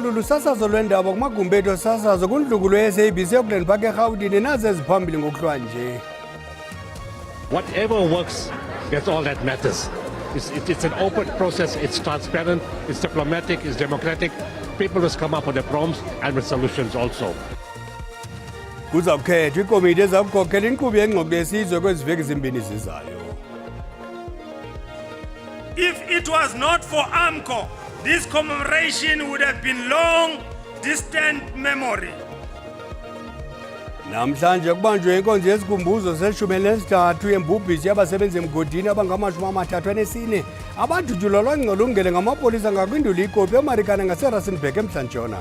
olu lusasazo lwendaba kumagumbi ethu osasazo kundlunkulu ye-SABC eAukland Park eRhawutini nazi eziphambili ngokuhlwa nje. Whatever works, that's all that matters. It's an open process, it's transparent, it's diplomatic, it's democratic. People must come up with their problems and with solutions also. Kuzawukhethwa ikomiti ezakukhokhela inkqubo yengxoxo yesizwe kwezi veki zimbini ezizayo. If it was not for AMCO, this commemoration would have been long, distant memory. Namhlanje kubanjwe inkonzo yesikhumbuzo se-13 yembubhisi yabasebenzi emgodini abangama-34 abadutyulwa lwangcolungele ngamapolisa ngakwinduli ikopi emarikana ngaseRustenburg emntla-ntshona.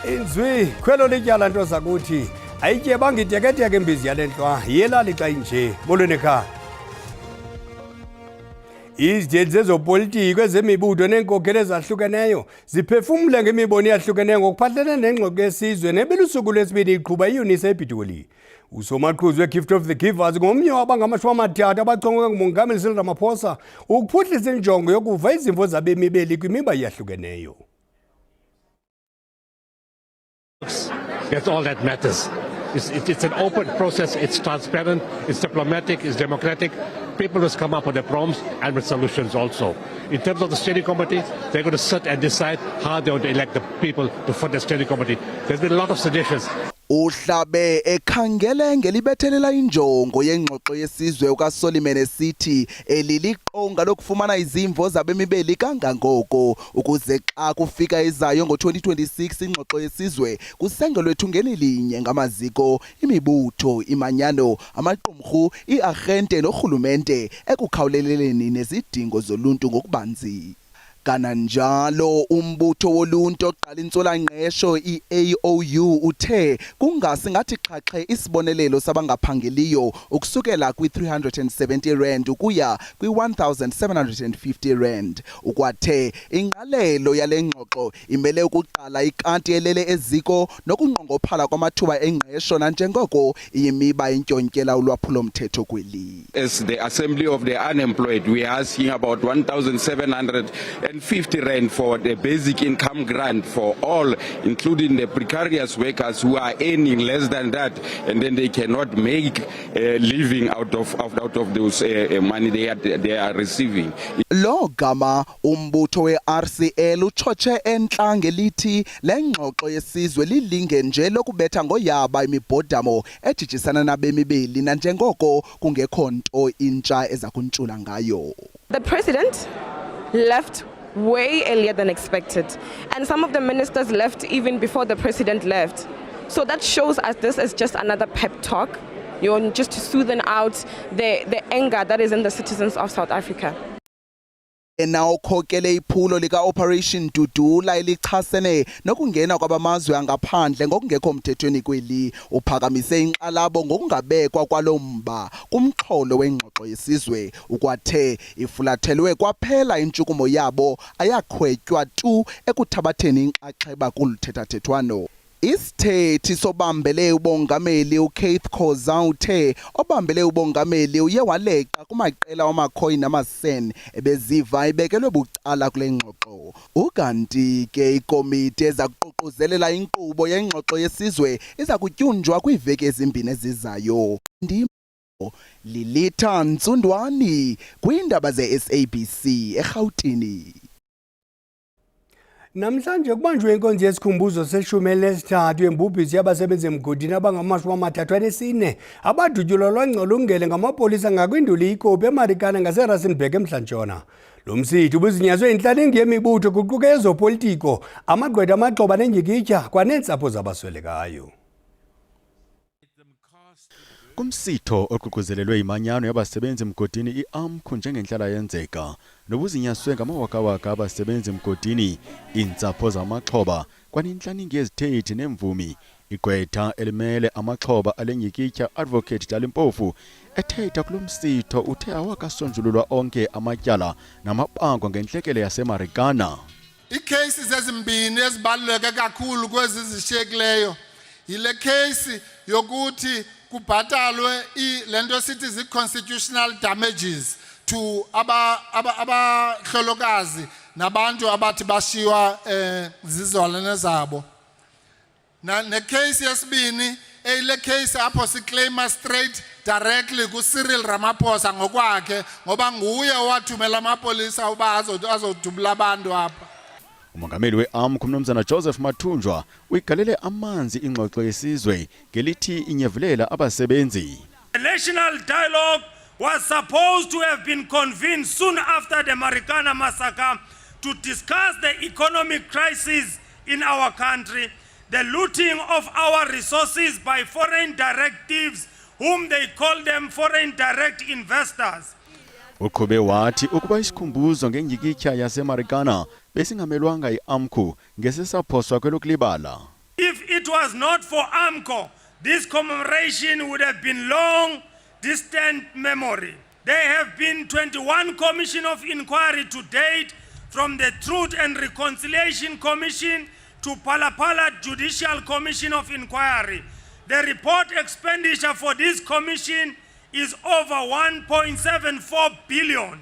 Inzwi khwelo lityala nto zakuthi ayityebanga iteketeke imbizi yale ntlwa yelali xa inje molweni ekhaya. Izityethi zezopolitiko ezemibutho neenkokheli ezahlukeneyo ziphefumle ngemibono eyahlukeneyo ngokuphathelene nengxoxo yesizwe nebelusuku lwesibini iqhuba iYunisa ePitoli. Usomaqhuzu we-Gift of the Givers ngomnye wabangama-30 abachongwe nguMongameli Cyril Ramaphosa ukuphuhlisa injongo yokuva izimvo zabemi beli kwimiba eyahlukeneyo. That's all that matters. It's an open process, it's transparent, it's diplomatic, it's democratic. People must come up with their problems and with solutions also. In terms of the steering committee, they're going to sit and decide how they want to elect the people to fund the steering committee. There's been a lot of suggestions. Uhlabe ekhangele ngelibethelela injongo yengxoxo yesizwe ukaSoliman esithi eliliqonga lokufumana izimvo zabemibeli kangangoko ukuze xa kufika izayo ngo-2026 ingxoxo yesizwe kusengelwe thungeni linye ngamaziko, imibutho, imanyano, amaqumrhu, iarhente norhulumente ekukhawuleleleni nezidingo zoluntu ngokubanzi. Kananjalo umbutho woluntu oqala intswelangqesho i-AOU uthe kungasingathi xhaxhe isibonelelo sabangaphangeliyo ukusukela kwi-370 rand ukuya kwi-1750 rand. Ukwathe ingqalelo yale ngxoxo imele ukuqala ikanti elele eziko nokunqongophala kwamathuba engqesho nanjengoko iyimiba intyontyela ulwaphulo-mthetho kweli. As the Assembly of the Unemployed, we are asking about 1,750 rand for the basic income grant for all, including the precarious workers who are earning less than that, and then they cannot make a living out of those money they are receiving. Lo gama umbutho we-RCL utshotshe entla ngelithi le ngxoxo yesizwe lilinge nje lokubetha ngoyaba imibhodamo ejijisana nabemi beli nanjengoko kungekho nto intsha eza kuntshula ngayo. The president left way earlier than expected, and some of the ministers left even before the president left. So that shows us this is just another pep talk, just to soothe out the anger that is in the citizens of South Africa. Now ukhokele iphulo lika Operation Dudula elichasene nokungena kwabamazwe angaphandle ngokungekho mthethweni kweli, uphakamise inqalabo ngokungabekwa kwalomba kumxholo wengxoxo yesizwe. Ukwathe ifulathelwe kwaphela intshukumo yabo ayakhwetywa tu ekuthabatheni inxaxheba kuluthethathethwano. Isithethi sobambele ubongameli uKeith Khoza uthe obambele ubongameli uye waleqa kumaqela wamakhoyi namasen ebeziva ibekelwe bucala kule ngxoxo. Ukanti ke ikomiti ezakuququzelela inkqubo yengxoxo yesizwe iza kutyunjwa kwiiveki ezimbini ezizayo. Lilitha Ntsundwani kwiindaba ze-SABC eRhawutini. Namhlanje kubanjwe inkonzo yesikhumbuzo se-13 yembubhisi yabasebenzi emgodini abangama-34 abadutyulwa lwangcolungele ngamapolisa ngakwinduli ikopi emarikana ngaseRustenburg emntla-ntshona. Lo msitho ubuzinyazwe yintlaningi yemibutho kuquka ezopolitiko, amagqwetha amaxhoba nendyikitya kwaneentsapho zabaswelekayo. Kumsitho oququzelelwe imanyano yabasebenzi emgodini iAMCO njengenhlala yenzeka nobuzinyaswe ngamawakawaka abasebenzi emgodini, iintsapho zamaxhoba kwanintlaningi yezithethi nemvumi. Igqwetha elimele amaxhoba alenyikitya Advocate Dalimpofu ethetha kulo msitho uthe awakasonjululwa onke amatyala namabango ngentlekele yasemarikana. Iicases ezimbini ezibaluleke kakhulu kwezi zishiyekileyo yile case yokuthi kubhatalwe lento sithi zi-constitutional damages to abahlolokazi nabantu abathi bashiwa zizalwane zabo. Na ne case yesibini le case apho siclaima straight directly ku Cyril Ramaphosa ngokwakhe ngoba nguye wathumela amapolisa uba azodubula abantu apha. Umongameli we-AMCU umnumzana Joseph Mathunjwa uyigalele amanzi ingxoxo yesizwe ngelithi inyevulela abasebenzi. The national dialogue was supposed to have been convened soon after the Marikana massacre to discuss the economic crisis in our country, the looting of our resources by foreign directives, whom they call them foreign direct investors. Uqhube wathi ukuba isikhumbuzo ngengikitya yaseMarikana besingamelwanga i-AMCU ngesesaphoswa kwelokulibala. If it was not for AMCU, this commemoration would have been long, distant memory. There have been 21 commission of inquiry to date, from the Truth and Reconciliation Commission to Palapala Judicial Commission of Inquiry. The report expenditure for this commission is over 1.74 billion.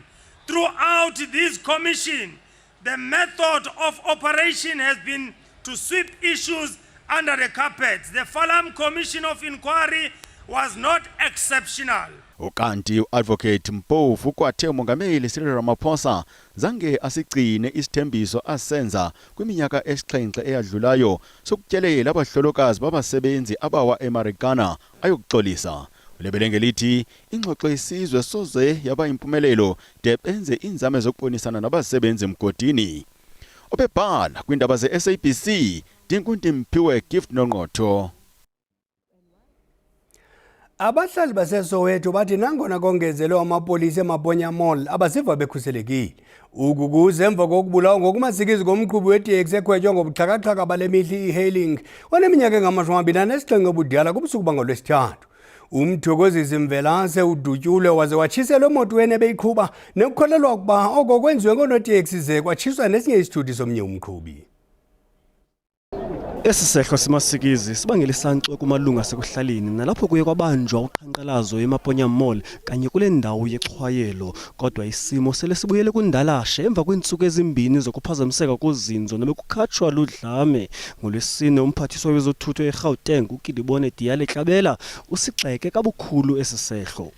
Throughout this commission, the method of operation has been to sweep issues under the carpet. The Falam Commission of Inquiry was not exceptional. Ukanti uadvocate Mpofu kwathe umongameli Cyril Ramaphosa zange asigcine isithembiso asenza kwiminyaka esixhenxe eyadlulayo sokutyelela abahlolokazi babasebenzi abawa eMarikana ayokuxolisa. Ulebelenge lithi ingxoxo yesizwe soze yaba impumelelo de benze inzame zokubonisana nabasebenzi emgodini. Obebhala kwindaba ze-SABC Dinkunti Mphiwe Gift Nongqotho. Abahlali baseSoweto bathi nangona kongezelwe amapolisa eMaponya Mall abasiva bekhuselekile. Ukukuze emva kokubulawa ngokumasikizi komqhubi weTaxi ekhwetywa ngobuxhakaxhaka bale mihla e-hailing oneminyaka engama-27 obudala kubusuku bangolwesithathu. Umthokozisi Mvelase udutyulwe waze watshiselwa emotweni ebeyiqhuba nekukholelwa ukuba oko kwenziwe ngoonoteksi ze kwatshiswa nesinye isithuthi somnye umqhubi. Esi sehlo simasikizi sibangela isantxwe kumalunga asekuhlaleni nalapho kuye kwabanjwa uqhankqalazo eMaponya Mall kanye kule ndawo yexhwayelo, kodwa isimo sele sibuyele kundalashe emva kweentsuku ezimbini zokuphazamiseka kozinzo nobekukhatshwa ludlame. NgoLwesine umphathiswa wezothutho eGauteng uKidibone Diale Tlabela usigxeke kabukhulu esi sehlo.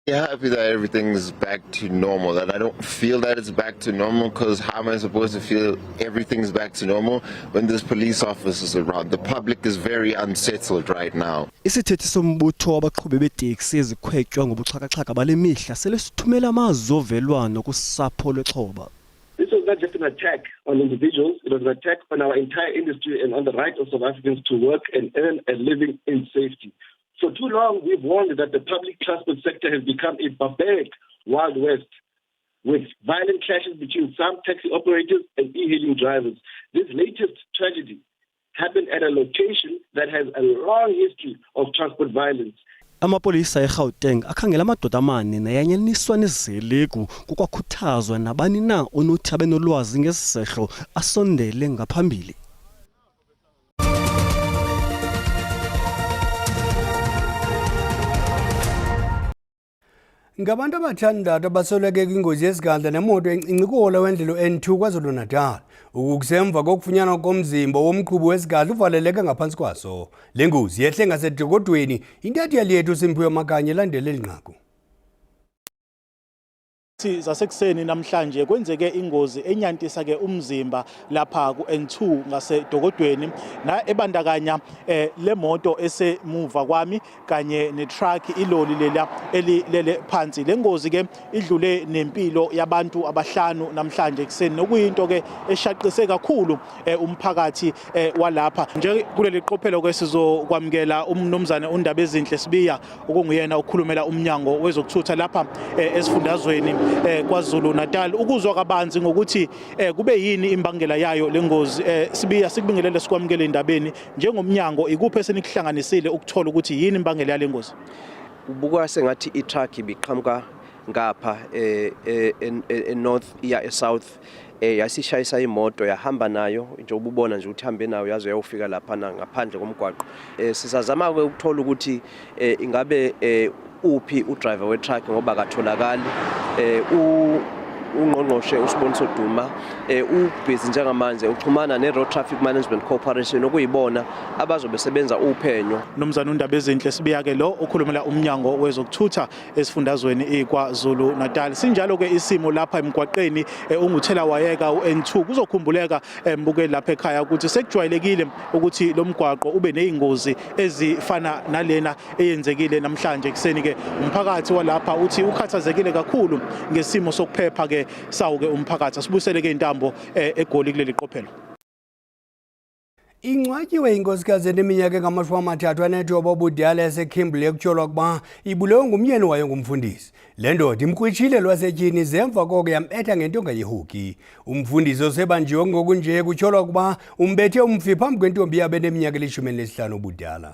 Happy that everything's back to normal, that I don't feel that it's back to normal, because how am I supposed to feel everything's back to normal when there's police officers around? The public is very unsettled right now. Isithethi sombutho wabaqhubi beteksi ezikhwetywa ngobuxhakaxhaka bale mihla sele sithumela amazwi ovelwano kusapho lwexhoba. This was not just an attack on individuals, it was an attack on our entire industry and on the right of South Africans to work and earn a living in safety. For too long, we've warned that the public transport sector has become a barbaric Wild West with violent clashes between some taxi operators and e-hailing drivers. This latest tragedy happened at a location that has a long history of transport violence. Amapolisa eGauteng akhangela amadoda amane nayanyaniswa nezeleku kukwakhuthazwa nabani na onothi abenolwazi ngesisehlo asondele ngaphambili. Ngabantu abathandathu abasoleke kwingozi yesigadla nemoto encincikola wendlela N2 KwaZulu-Natal. Ukusemva kokufunyanwa komzimba womqhubi wesigadla uvaleleke ngaphansi kwaso. Le ngozi yehle ngasedokodweni intatheli yethu Simphiwe Makanye landele linqaku. Zasekuseni namhlanje kwenzeke ingozi enyantisa ke umzimba lapha ku N2 ngasedokodweni na ebandakanya le moto esemuva kwami kanye netruck iloli lela elilele phansi. Le ngozi ke idlule nempilo yabantu abahlanu namhlanje ekseni nokuyinto ke eshaqise kakhulu umphakathi walapha. Nje kuleli qophelo ke sizokwamukela umnumzana uNdaba Ezinhle Sibiya okunguyena okhulumela umnyango wezokuthutha lapha esifundazweni KwaZulu-Natal ukuzwa kabanzi ngokuthi kube yini imbangela yayo lengozi. Sibiya sikubingelele sikwamukele indabeni njengomnyango ikuphi esenikuhlanganisile ukuthola ukuthi yini imbangela yale ngozi. Ubukwa sengathi i-truck ibiqhamuka ngapha north iya esouth yasishayisa imoto yahamba nayo nje ububona nje ukuthi hambe nayo yaze yofika lapha ngaphandle komgwaqo. Sisazama ke ukuthola ukuthi ingabe uphi udriver we-truck ngoba akatholakali. Ungqongqoshe uSiboniso Duma ubhizi njengamanje uchumana ne-Road Traffic Management Corporation okuyibona abazobe sebenza uphenyo. Nomzana uNdabezinhle Sibiyake lo okhulumela umnyango wezokuthutha esifundazweni iKwaZulu Natal. Sinjalo ke isimo lapha emgwaqeni unguthela wayeka uN2 kuzokhumbuleka mbuke lapha ekhaya ukuthi sekujwayelekile ukuthi lo mgwaqo ube nezingozi ezifana nalena eyenzekile namhlanje kuseni ke umphakathi walapha uthi ukhathazekile kakhulu ngesimo sokuphepha ke sawo ke umphakathi. Asibusele ke intambo eGoli kuleli qophelo. Incwatshiwe inkosikazi eneminyaka engama-30 anethoba obudala yaseKimberley ekutyholwa ukuba ibulewe ngumyeni wayo ngumfundisi. Le ndoda imkrwitshile lwasetyhini zemva koko yambetha ngentonga yehoki. Umfundisi osebanjiwe ngokunje kutyholwa ukuba umbethe umfi phambi kwentombi yabo eneminyaka eli-15 obudala.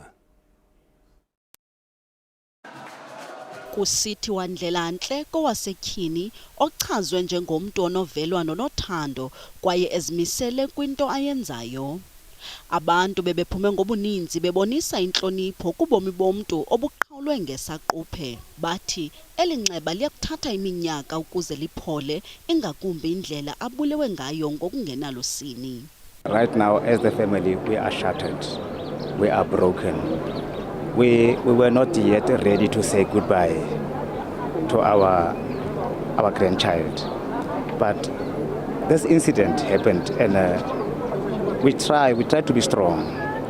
Kusithi waNdlelantle kowasetyhini ochazwe njengomntu onovelwano nothando kwaye ezimisele kwinto ayenzayo. Abantu bebephume ngobuninzi bebonisa intlonipho kubomi bomntu obuqhawulwe ngesaquphe. Bathi elinxeba liyakuthatha iminyaka ukuze liphole ingakumbi indlela abulewe ngayo ngokungenalusini. Right now as the family we are shattered. We are broken. We were not yet ready to say goodbye to our grandchild. But this incident happened and we tried to be strong.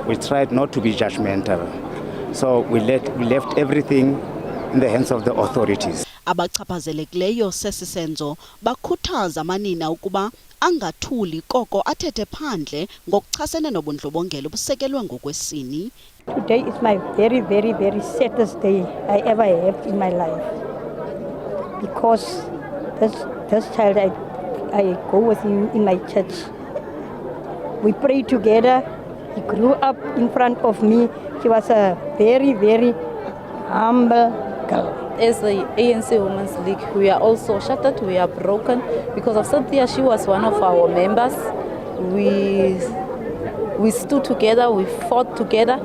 We tried not to be judgmental. So we left everything in the hands of the authorities. Abachaphazelekileyo sesisenzo bakhuthaza amanina ukuba angathuli koko athethe phandle ngokuchasene nobundlobongela obusekelwe ngokwesini. Today is my very, very, very saddest day I ever had in my life. Because this child, I go with him in my church. We pray together. He grew up in front of me. She was a very, very humble girl. As the ANC Women's League, we are also shattered, we are broken. Because of Cynthia, she was one of our members. We stood together, we fought together,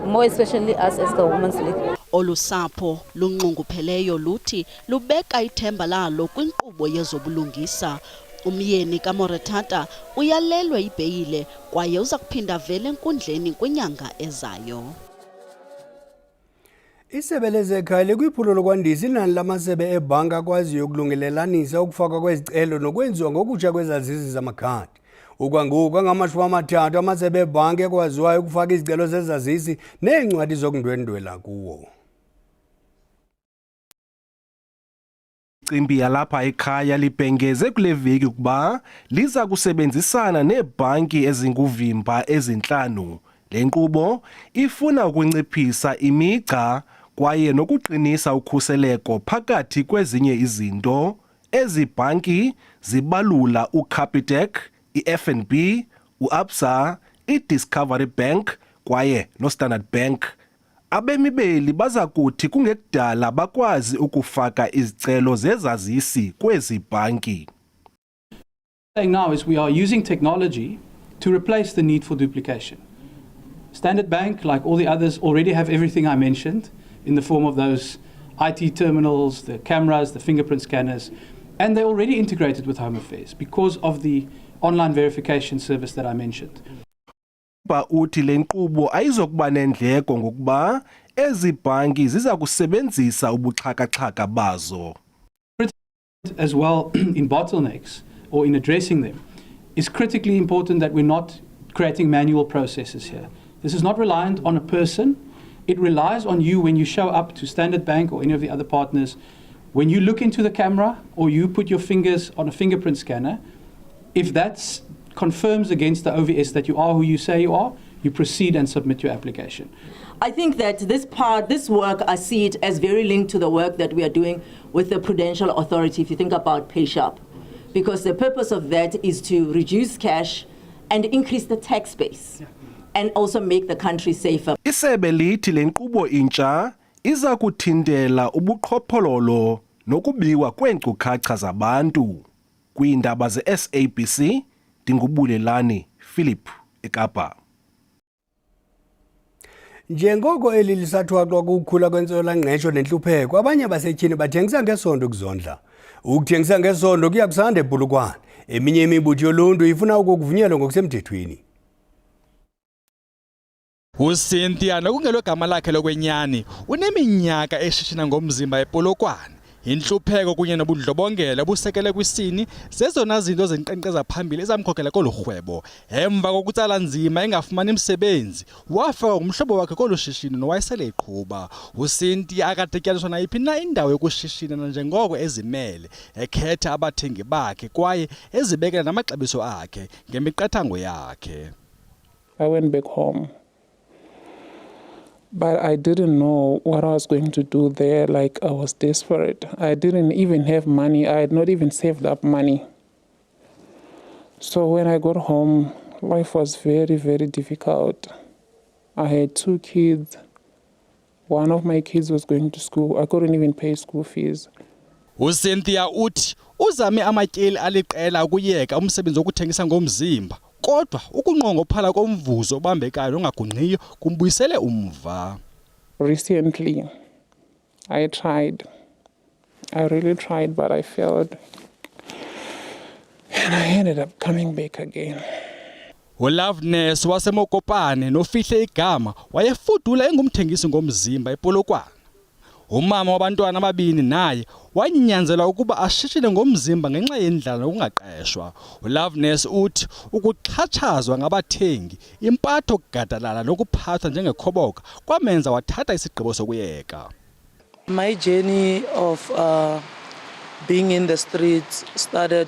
more especially us as the Women's League. Olusapho lunxungupheleyo luthi lubeka ithemba lalo kwinkqubo yezobulungisa. Umyeni kaMoretata uyalelwe ibheyile kwaye uza kuphinda vele enkundleni kwinyanga ezayo. Isebe lezekhaya likwiphulo lokwandisa inani lamasebe ebhanka akwaziyo ukulungelelanisa ukufakwa kwezicelo nokwenziwa ngokutsha kwezazisi zamakhadi. Ukwangoku ngama-30 amasebe ebhanki ekwaziwayo ukufaka izicelo zezazisi neencwadi zokundwendwela kuwo. Imbi yalapha ekhaya libhengeze kule veki ukuba liza kusebenzisana neebhanki ezinguvimba ezinhlanu. Le nkqubo ifuna ukunciphisa imigca kwaye nokuqinisa ukhuseleko phakathi kwezinye izinto. Ezi bhanki zibalula uCapitec, iFNB, uAbsa, iDiscovery Bank kwaye noStandard Bank. Abemibeli baza kuthi kungekudala bakwazi ukufaka izicelo zezazisi kwezi bhanki. Now is we are using technology to replace the need for duplication. Standard Bank, like all the others, already have everything I mentioned in the form of those IT terminals, the cameras, the fingerprint scanners, and they're already integrated with Home Affairs because of the online verification service that I mentioned. Uthi le nkqubo ayizokuba nendleko ngokuba ezi bhanki ziza kusebenzisa ubuxhaka-xhaka bazo. As well in bottlenecks or in addressing them, it's critically important that we're not creating manual processes here. This is not reliant on a person. It relies on you when you show up to Standard Bank or any of the other partners. When you look into the camera or you put your fingers on a fingerprint scanner, if that confirms against the OVS that you are who you say you are, you proceed and submit your application. I think that this work, I see it as very linked to the work that we are doing with the Prudential Authority, if you think about PaySharp, because the purpose of that is to reduce cash and increase the tax base. And also make the country safer. Isebe lithi le nkqubo intsha iza kuthintela ubuqhophololo nokubiwa kweenkcukacha zabantu. Kwiindaba ze-SABC, Ndingubulelani Philip eKapa. Njengoko eli lisathwaxwa ukukhula kwentswela-ngqesho nenhlupheko, abanye abasetyhini bathengisa ngesondo ukuzondla. Ukuthengisa ngesondo kuya kusanda ePolokwane. Eminye imibutho yoluntu ifuna ukuvunyelwa ngokusemthethweni. uCynthia nokungelwe gama lakhe lokwenyani uneminyaka eshishina ngomzimba ePolokwane. Inhlupheko kunye nobundlobongela busekele kwisini zezona zinto zenkqenkqeza phambili ezamkhokhela kolu rhwebo. Emva kokutsala nzima engafumani umsebenzi, wafaka ngumhlobo wakhe kolu shishini nowayesele eqhuba. uCynthia akadityaniswa nayiphi na indawo yokushishina njengoko ezimele, ekhetha abathengi bakhe kwaye ezibekela namaxabiso akhe ngemiqathango yakhe. I went back home. But I didn't know what I was going to do there. Like, I was desperate. I didn't even have money. I had not even saved up money. So when I got home, life was very, very difficult. I had 2 kids. One of my kids was going to school. I couldn't even pay school fees. uCynthia uthi uzame amatyeli aliqela ukuyeka umsebenzi wokuthengisa ngomzimba. Kodwa ukunqongophala komvuzo obambekayo nongagungqiyo kumbuyisele umva. Recently, I tried. I really tried, but I failed. And I ended up coming back again. uLoveness waseMokopane nofihle igama wayefudula engumthengisi ngomzimba ePolokwane. Umama wabantwana ababini naye wanyanzelwa ukuba ashishine ngomzimba ngenxa yendlala nokungaqeshwa. uLoveness uthi ukuxhatshazwa ngabathengi, impatho gadalala nokuphathwa njengekhoboka kwamenza wathatha isigqibo sokuyeka. My journey of being in the streets started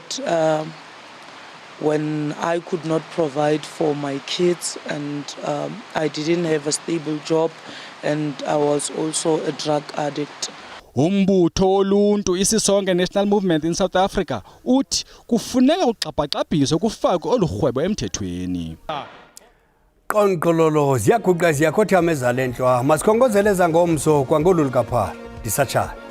when I could not provide for my kids, and I didn't have a stable job, and I was also a drug addict. Umbutho oluntu isisonke National Movement in South Africa uthi kufuneka uxhaphagxabhiso kufakwe olurhwebo emthethweni. Qonqololo ziyaguqa ziyakhothama ezalenhlwa. Masikhongozele zangomso kwangolulu kaPhala. Disatshana.